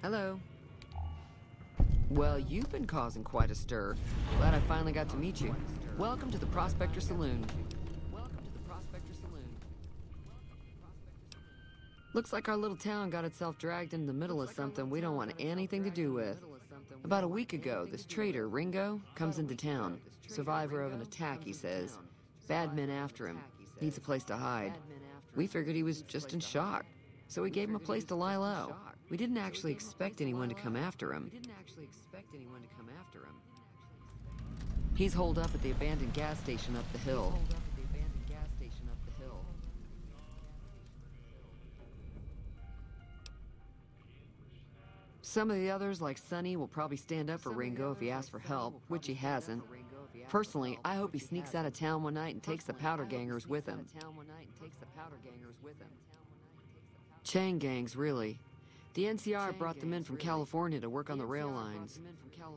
Hello. Well, you've been causing quite a stir. Glad I finally got to meet you. Welcome to the Prospector Saloon. Looks like our little town got itself dragged into the middle of something we don't want anything to do with. About a week ago, this traitor, Ringo, comes into town. Survivor of an attack, he says. Bad men after him. Needs a place to hide. We figured he was just in shock, so we gave him a place to lie low. We didn't actually expect anyone to come after him. He's holed up at the abandoned gas station up the hill. Some of the others, like Sonny, will probably stand up for Ringo if he asks for help, which he hasn't. Personally, I hope he sneaks out of town one night and takes the powder gangers with him. Chain gangs, really. The NCR brought them in from California to work on the rail lines.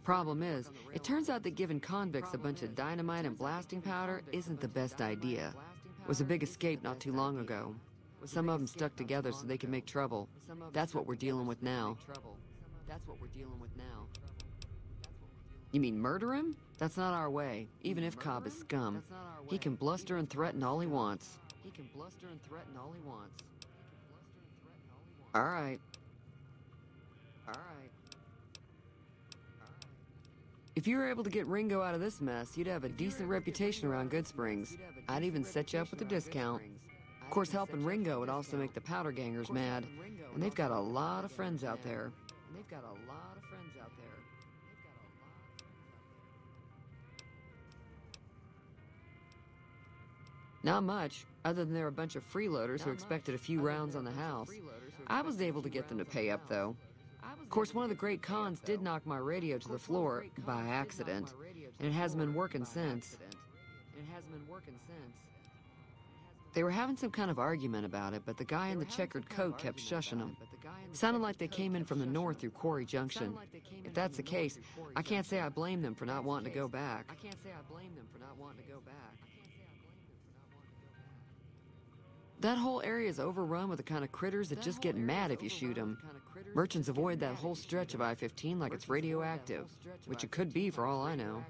Problem is, it turns out that giving convicts a bunch of dynamite and blasting powder isn't the best idea. It was a big escape not too long ago. Some of them stuck together so they could make trouble. That's what we're dealing with now. You mean murder him? That's not our way, even if Cobb is scum. He can bluster and threaten all he wants. All right. If you were able to get Ringo out of this mess, you'd have a decent reputation around Goodsprings. I'd even set you up with a discount. Of course, helping Ringo would also make the powder gangers mad, and they've got a lot of friends out there. Not much, other than they're a bunch of freeloaders who expected a few rounds on the house. I was able to get them to pay up, though. Of course, one of the great cons did knock my radio to the floor by accident, and it hasn't been working since. They were having some kind of argument about it, but the guy in the checkered coat kept shushing them. Sounded like they came in from the north through Quarry Junction. If that's the case, I can't say I blame them for not wanting to go back. That whole area is overrun with the kind of critters that just get mad if you shoot them. Merchants avoid that whole stretch of I-15 like it's radioactive, which it could be for all I know.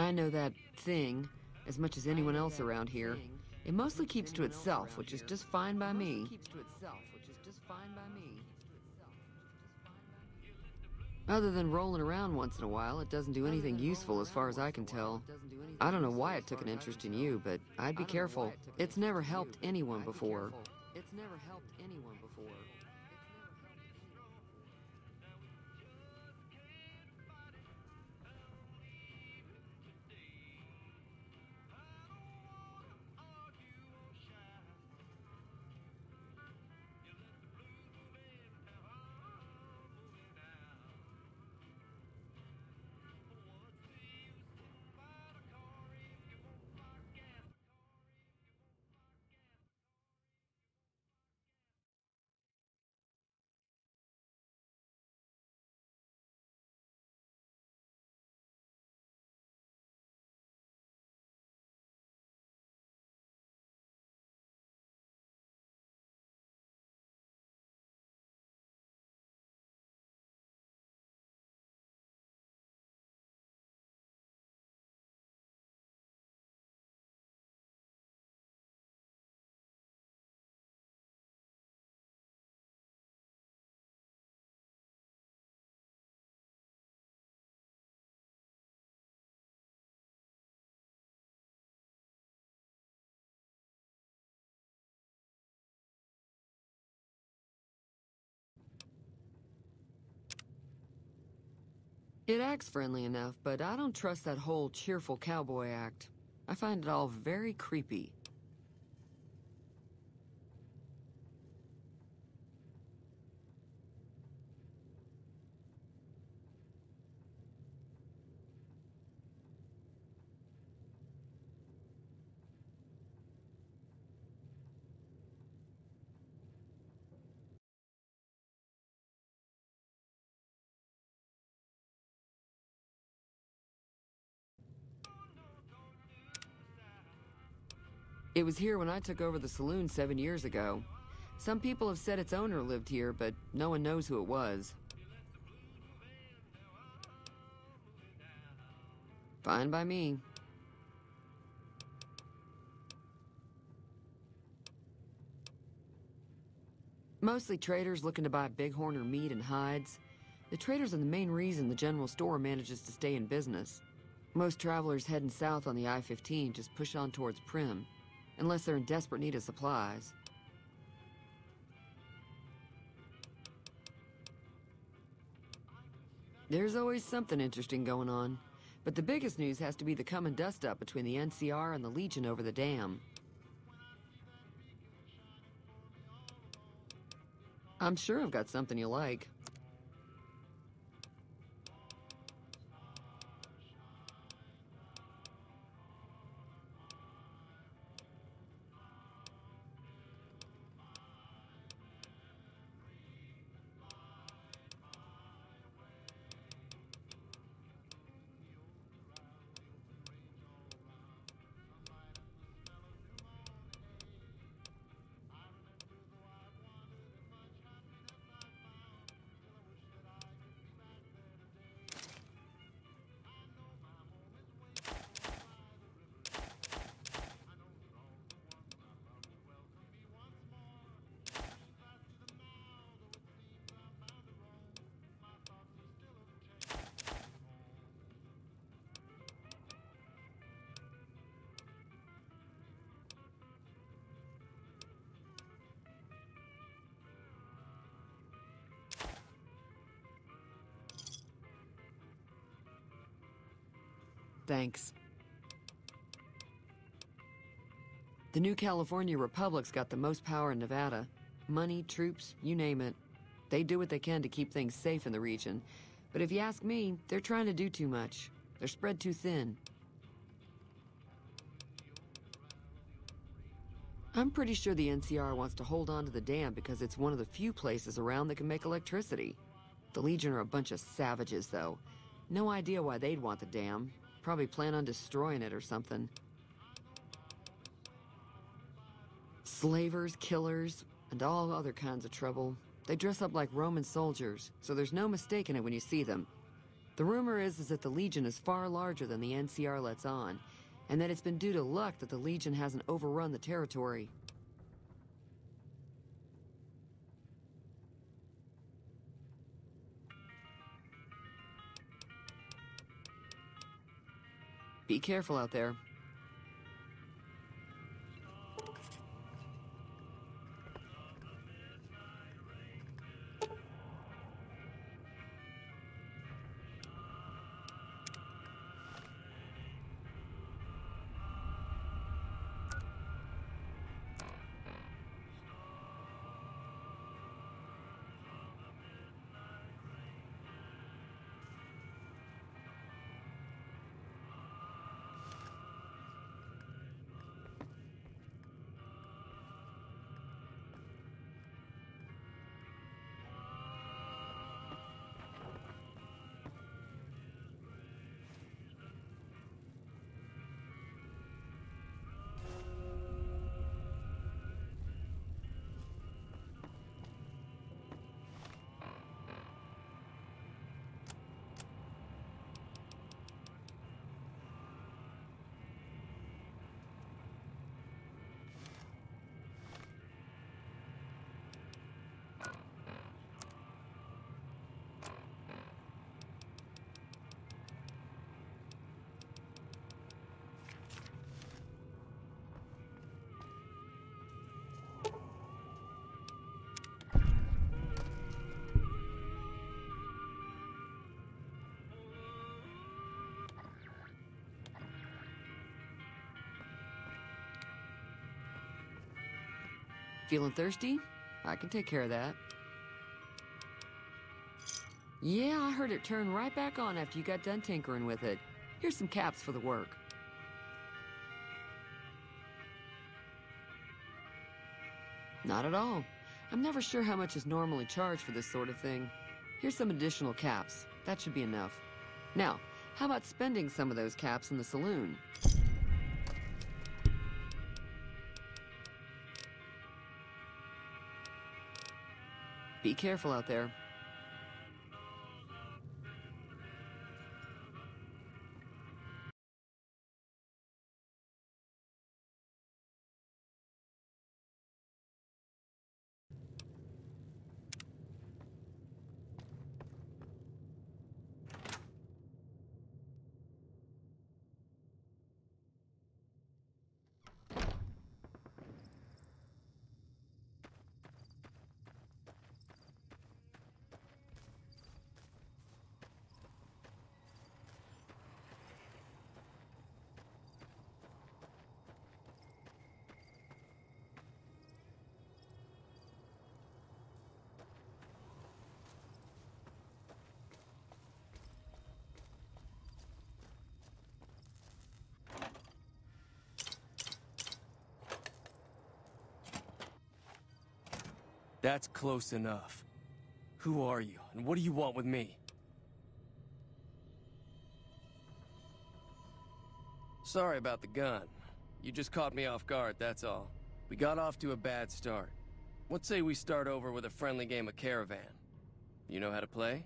I know that thing as much as anyone else around here. It mostly keeps to itself, which is just fine by me. Other than rolling around once in a while, it doesn't do anything useful as far as I can tell. I don't know why it took an interest in you, but I'd be careful. It's never helped anyone before. It acts friendly enough, but I don't trust that whole cheerful cowboy act. I find it all very creepy. It was here when I took over the saloon 7 years ago. Some people have said its owner lived here, but no one knows who it was. Fine by me. Mostly traders looking to buy bighorn or meat and hides. The traders are the main reason the general store manages to stay in business. Most travelers heading south on the I-15 just push on towards Primm, unless they're in desperate need of supplies. There's always something interesting going on, but the biggest news has to be the come and dust up between the NCR and the Legion over the dam. I'm sure I've got something you like. Thanks. The new California Republic's got the most power in Nevada. Money, troops, you name it. They do what they can to keep things safe in the region. But if you ask me, they're trying to do too much. They're spread too thin. I'm pretty sure the NCR wants to hold on to the dam because it's one of the few places around that can make electricity. The Legion are a bunch of savages, though. No idea why they'd want the dam. Probably plan on destroying it or something. Slavers, killers, and all other kinds of trouble. They dress up like Roman soldiers, so there's no mistaking it when you see them. The rumor is that the Legion is far larger than the NCR lets on, and that it's been due to luck that the Legion hasn't overrun the territory. Be careful out there. Feeling thirsty? I can take care of that. Yeah, I heard it turn right back on after you got done tinkering with it. Here's some caps for the work. Not at all. I'm never sure how much is normally charged for this sort of thing. Here's some additional caps. That should be enough. Now, how about spending some of those caps in the saloon? Be careful out there. That's close enough. Who are you, and what do you want with me? Sorry about the gun. You just caught me off guard, that's all. We got off to a bad start. What say we start over with a friendly game of Caravan? You know how to play?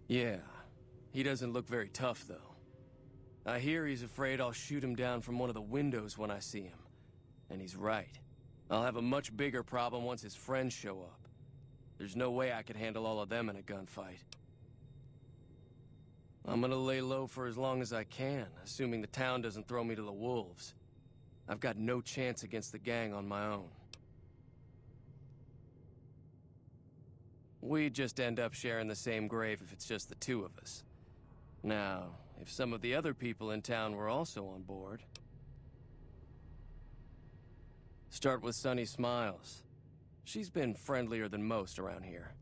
Yeah. He doesn't look very tough, though. I hear he's afraid I'll shoot him down from one of the windows when I see him. And he's right. I'll have a much bigger problem once his friends show up. There's no way I could handle all of them in a gunfight. I'm gonna lay low for as long as I can, assuming the town doesn't throw me to the wolves. I've got no chance against the gang on my own. We just end up sharing the same grave if it's just the two of us. Now, if some of the other people in town were also on board... Start with Sunny Smiles. She's been friendlier than most around here.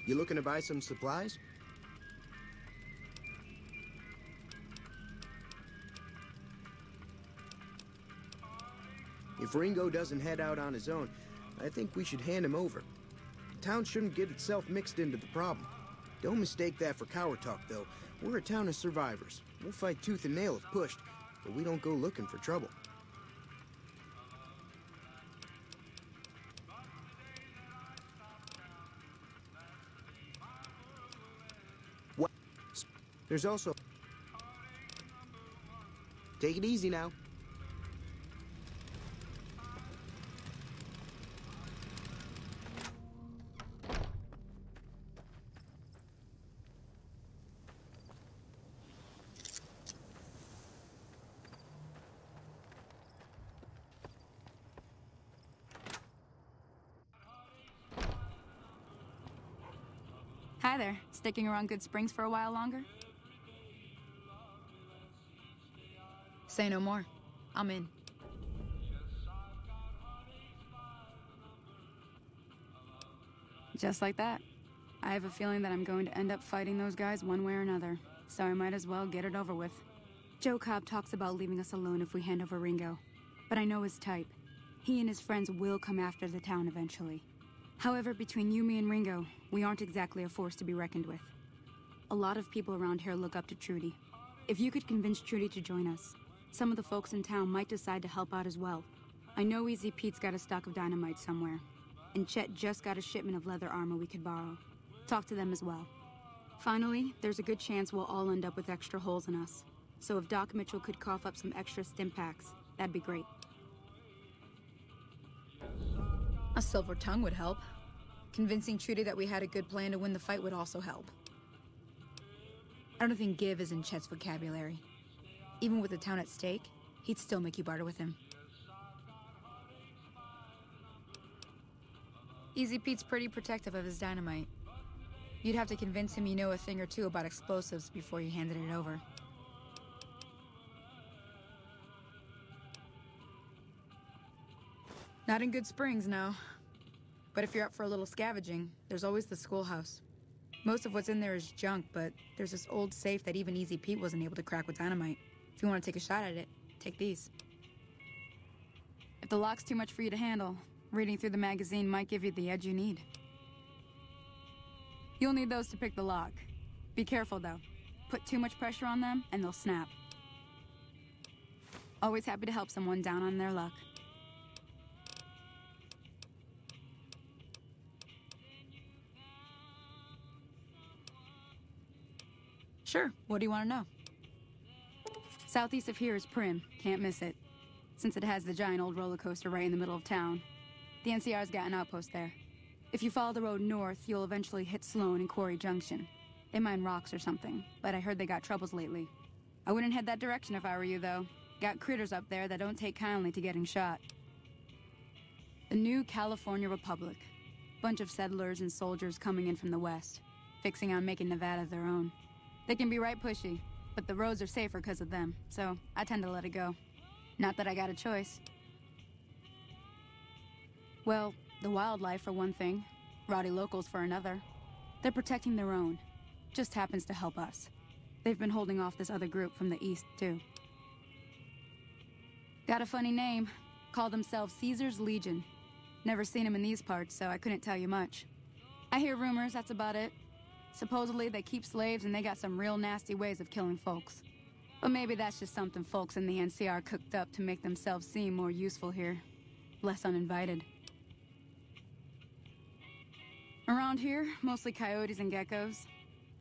You looking to buy some supplies? If Ringo doesn't head out on his own, I think we should hand him over. The town shouldn't get itself mixed into the problem. Don't mistake that for coward talk, though. We're a town of survivors. We'll fight tooth and nail if pushed, but we don't go looking for trouble. What? There's also... Take it easy now. Hi there. Sticking around Good Springs for a while longer? Say no more. I'm in. Just like that. I have a feeling that I'm going to end up fighting those guys one way or another, so I might as well get it over with. Joe Cobb talks about leaving us alone if we hand over Ringo, but I know his type. He and his friends will come after the town eventually. However, between you, me, and Ringo, we aren't exactly a force to be reckoned with. A lot of people around here look up to Trudy. If you could convince Trudy to join us, some of the folks in town might decide to help out as well. I know Easy Pete's got a stock of dynamite somewhere, and Chet just got a shipment of leather armor we could borrow. Talk to them as well. Finally, there's a good chance we'll all end up with extra holes in us. So if Doc Mitchell could cough up some extra stim packs, that'd be great. A silver tongue would help. Convincing Trudy that we had a good plan to win the fight would also help. I don't think give is in Chet's vocabulary. Even with the town at stake, he'd still make you barter with him. Easy Pete's pretty protective of his dynamite. You'd have to convince him you know a thing or two about explosives before you handed it over. Not in Good Springs, no. But if you're up for a little scavenging, there's always the schoolhouse. Most of what's in there is junk, but there's this old safe that even Easy Pete wasn't able to crack with dynamite. If you want to take a shot at it, take these. If the lock's too much for you to handle, reading through the magazine might give you the edge you need. You'll need those to pick the lock. Be careful, though. Put too much pressure on them, and they'll snap. Always happy to help someone down on their luck. Sure, what do you want to know? Southeast of here is Primm, can't miss it. Since it has the giant old roller coaster right in the middle of town. The NCR's got an outpost there. If you follow the road north, you'll eventually hit Sloan and Quarry Junction. They mine rocks or something, but I heard they got troubles lately. I wouldn't head that direction if I were you, though. Got critters up there that don't take kindly to getting shot. The new California Republic. Bunch of settlers and soldiers coming in from the west, fixing on making Nevada their own. They can be right pushy, but the roads are safer because of them, so I tend to let it go. Not that I got a choice. Well, the wildlife for one thing, rowdy locals for another. They're protecting their own. Just happens to help us. They've been holding off this other group from the east, too. Got a funny name. Call themselves Caesar's Legion. Never seen them in these parts, so I couldn't tell you much. I hear rumors, that's about it. Supposedly, they keep slaves and they got some real nasty ways of killing folks. But maybe that's just something folks in the NCR cooked up to make themselves seem more useful here. Less uninvited. Around here, mostly coyotes and geckos.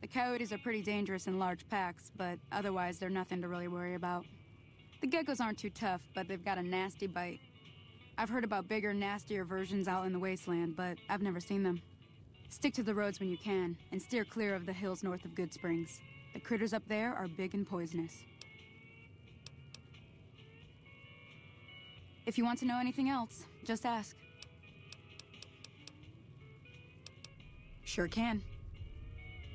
The coyotes are pretty dangerous in large packs, but otherwise they're nothing to really worry about. The geckos aren't too tough, but they've got a nasty bite. I've heard about bigger, nastier versions out in the wasteland, but I've never seen them. Stick to the roads when you can, and steer clear of the hills north of Good Springs. The critters up there are big and poisonous. If you want to know anything else, just ask. Sure can.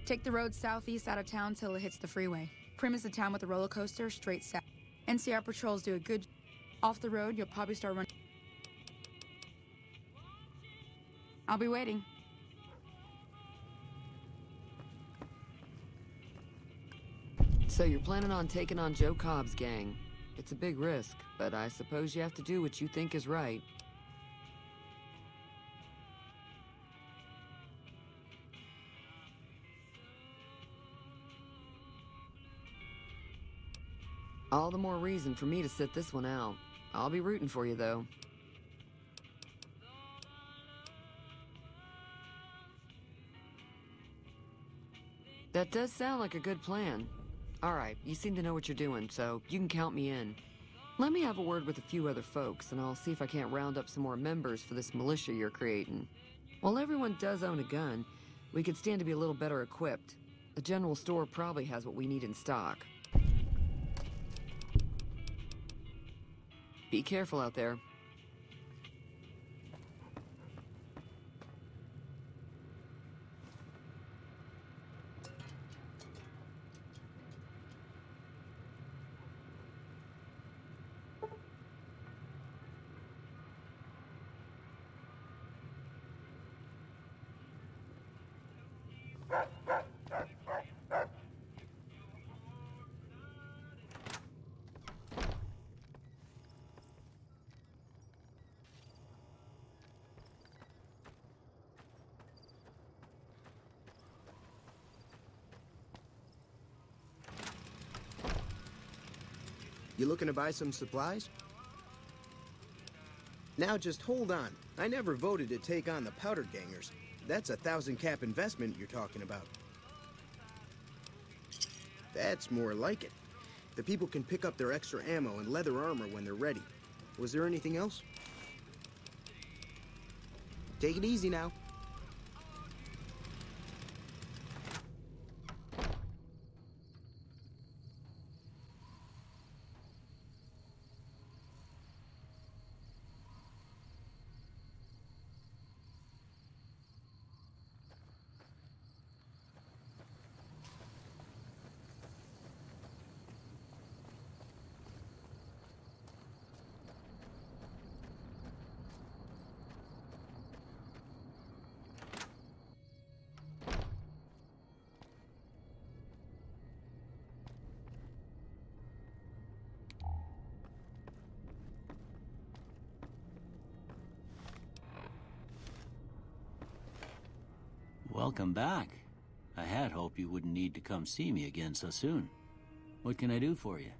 Take the road southeast out of town till it hits the freeway. Primm is the town with the roller coaster straight south. NCR patrols do a good... Off the road, you'll probably start running... I'll be waiting. So you're planning on taking on Joe Cobb's gang. It's a big risk, but I suppose you have to do what you think is right. All the more reason for me to sit this one out. I'll be rooting for you, though. That does sound like a good plan. All right, you seem to know what you're doing, so you can count me in. Let me have a word with a few other folks, and I'll see if I can't round up some more members for this militia you're creating. While everyone does own a gun, we could stand to be a little better equipped. The general store probably has what we need in stock. Be careful out there. You looking to buy some supplies? Now just hold on. I never voted to take on the Powder Gangers. That's a 1,000-cap investment you're talking about. That's more like it. The people can pick up their extra ammo and leather armor when they're ready. Was there anything else? Take it easy now. Welcome back. I had hoped you wouldn't need to come see me again so soon. What can I do for you?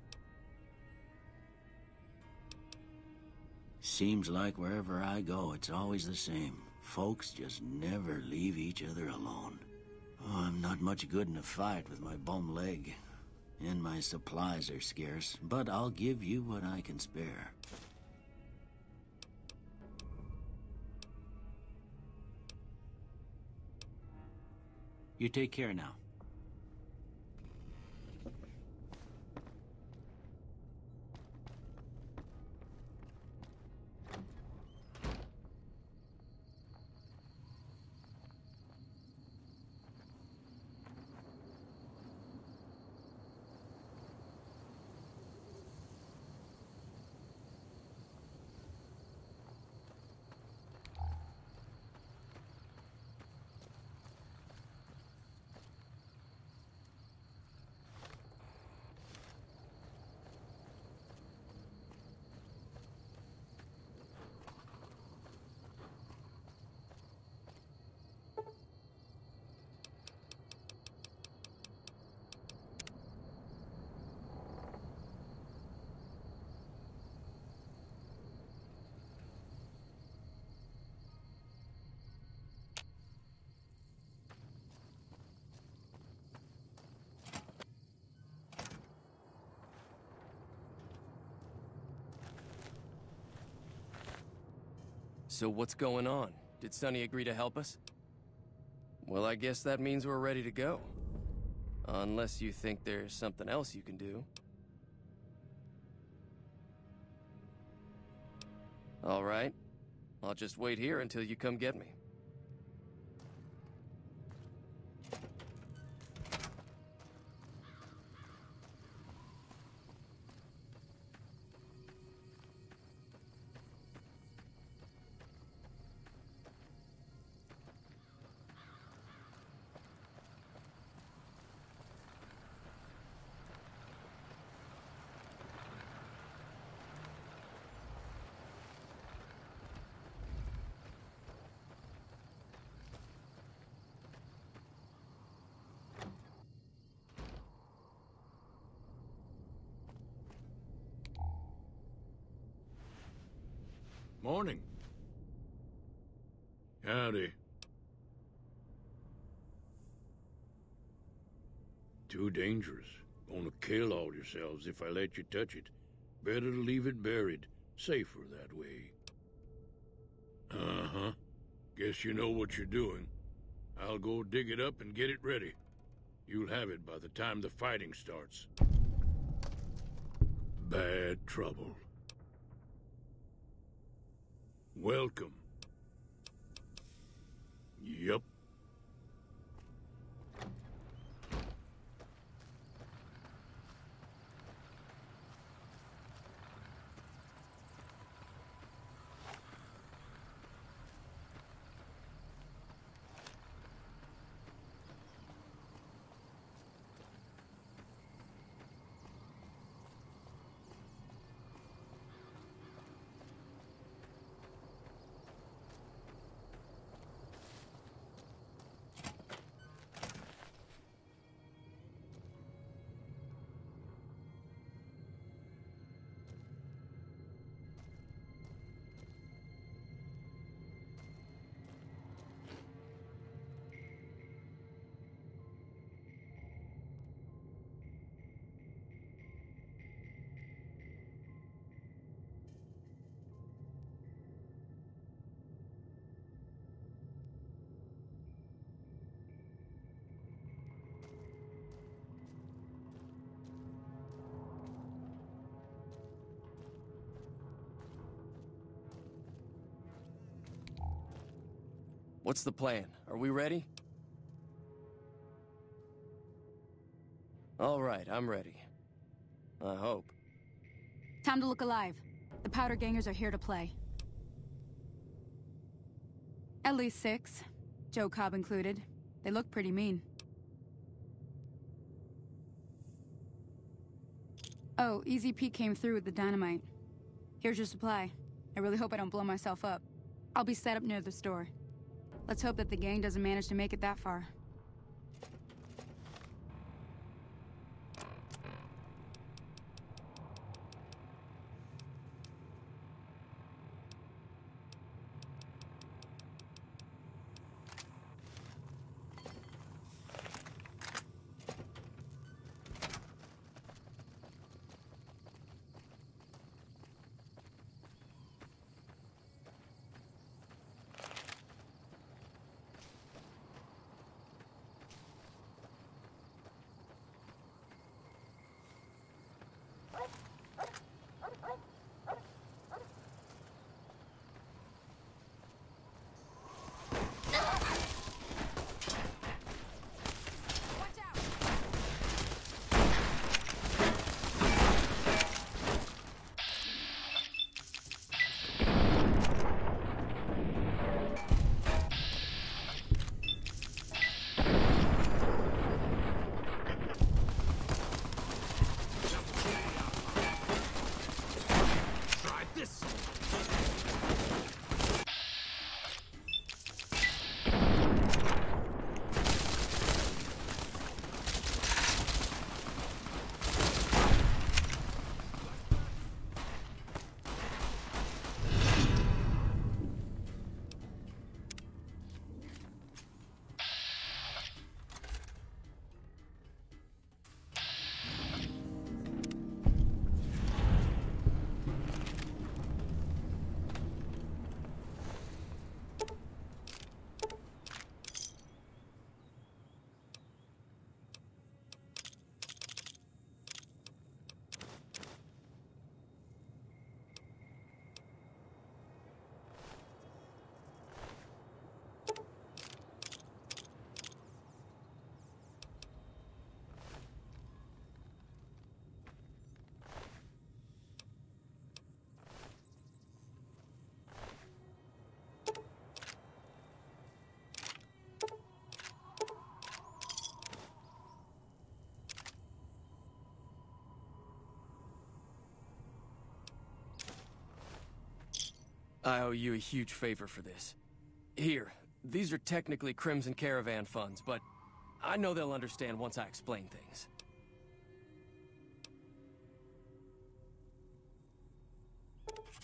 Seems like wherever I go, it's always the same. Folks just never leave each other alone. Oh, I'm not much good in a fight with my bum leg. And my supplies are scarce, but I'll give you what I can spare. You take care now. So what's going on? Did Sonny agree to help us? Well, I guess that means we're ready to go. Unless you think there's something else you can do. All right. I'll just wait here until you come get me. Morning. Howdy. Too dangerous. Gonna kill all yourselves if I let you touch it. Better to leave it buried. Safer that way. Uh-huh. Guess you know what you're doing. I'll go dig it up and get it ready. You'll have it by the time the fighting starts. Bad trouble. Welcome. Yup. What's the plan? Are we ready? All right, I'm ready. I hope. Time to look alive. The Powder Gangers are here to play. At least 6. Joe Cobb included. They look pretty mean. Oh, Easy Pete came through with the dynamite. Here's your supply. I really hope I don't blow myself up. I'll be set up near the store. Let's hope that the gang doesn't manage to make it that far. I owe you a huge favor for this. Here, these are technically Crimson Caravan funds, but I know they'll understand once I explain things.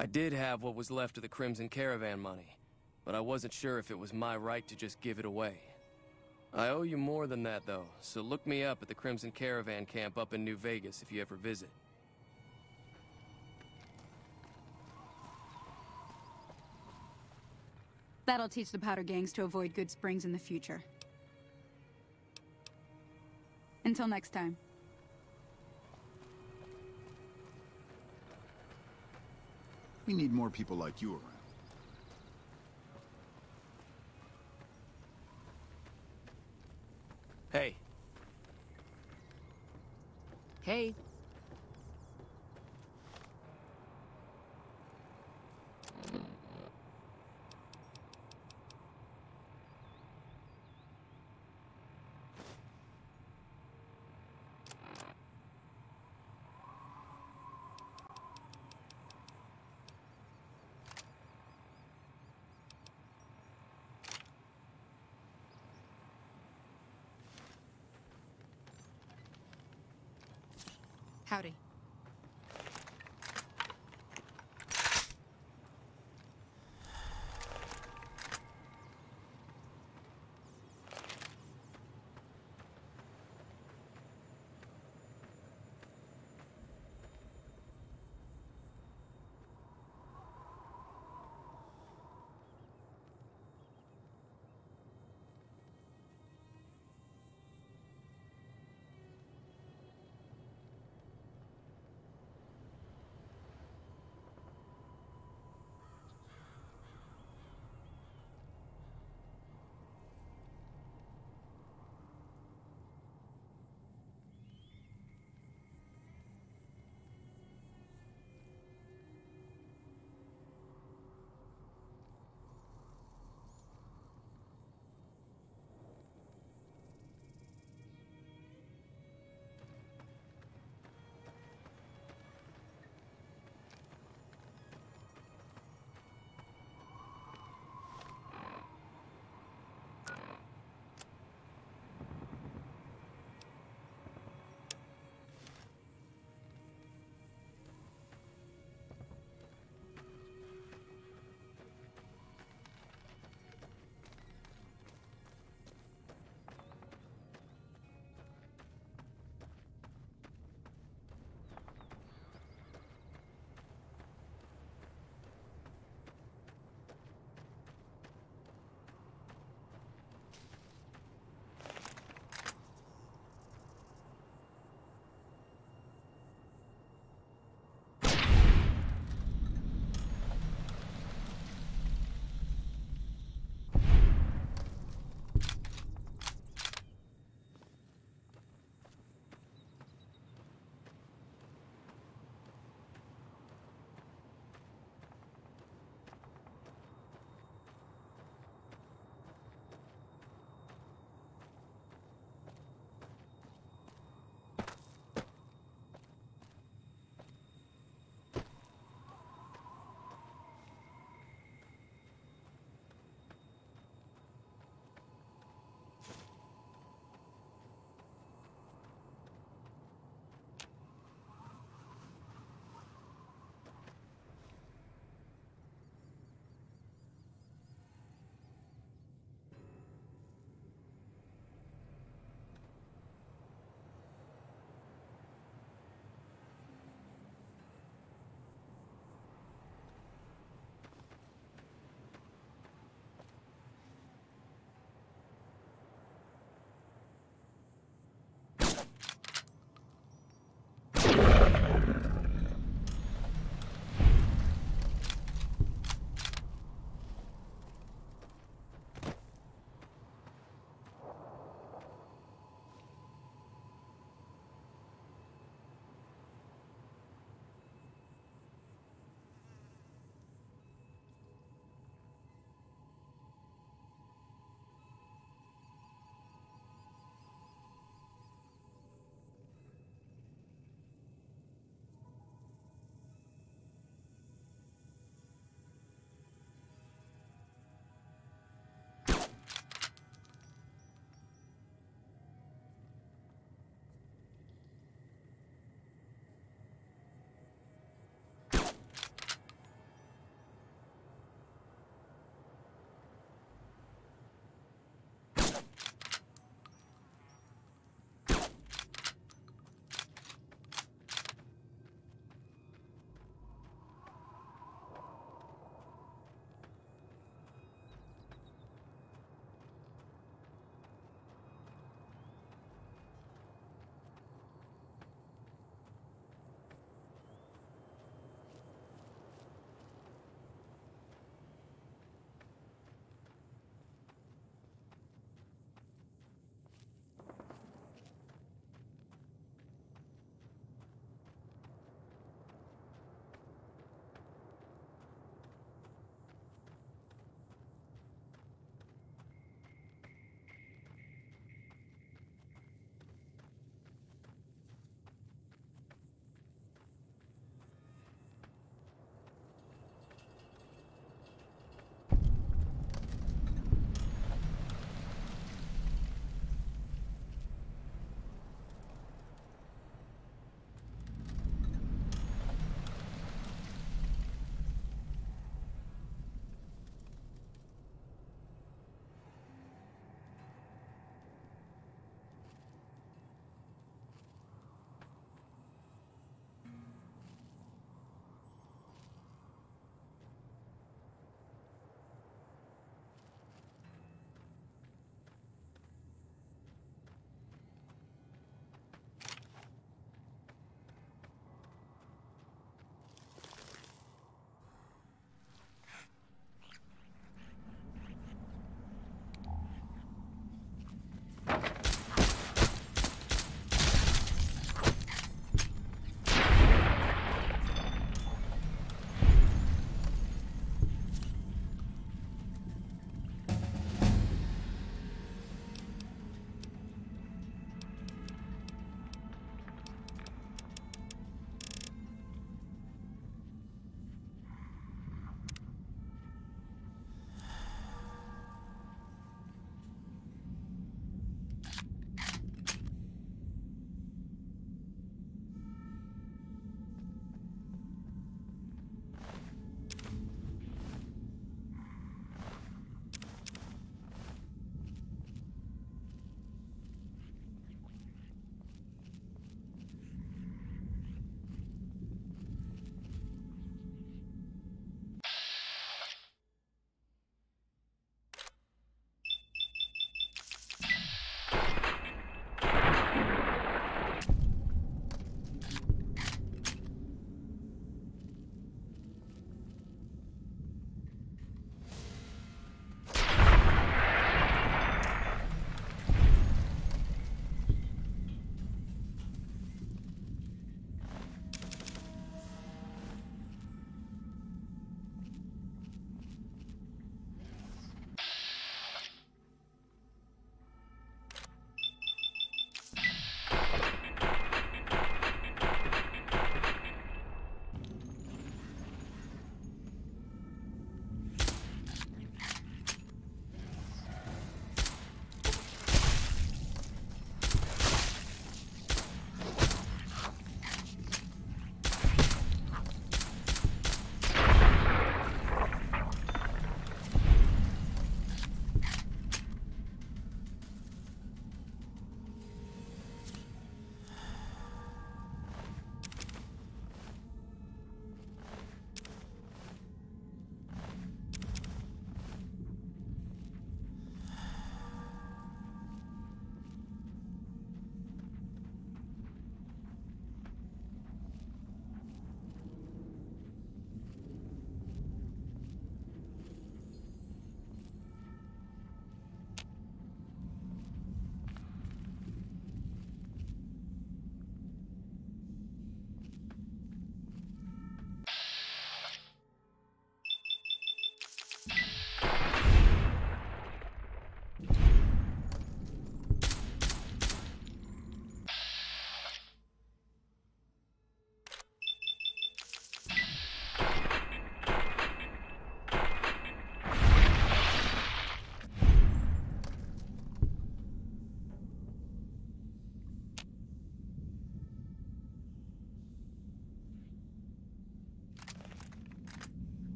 I did have what was left of the Crimson Caravan money, but I wasn't sure if it was my right to just give it away. I owe you more than that, though, so look me up at the Crimson Caravan camp up in New Vegas if you ever visit. That'll teach the Powder gangs to avoid Good Springs in the future. Until next time. We need more people like you around. Hey. Hey. Howdy.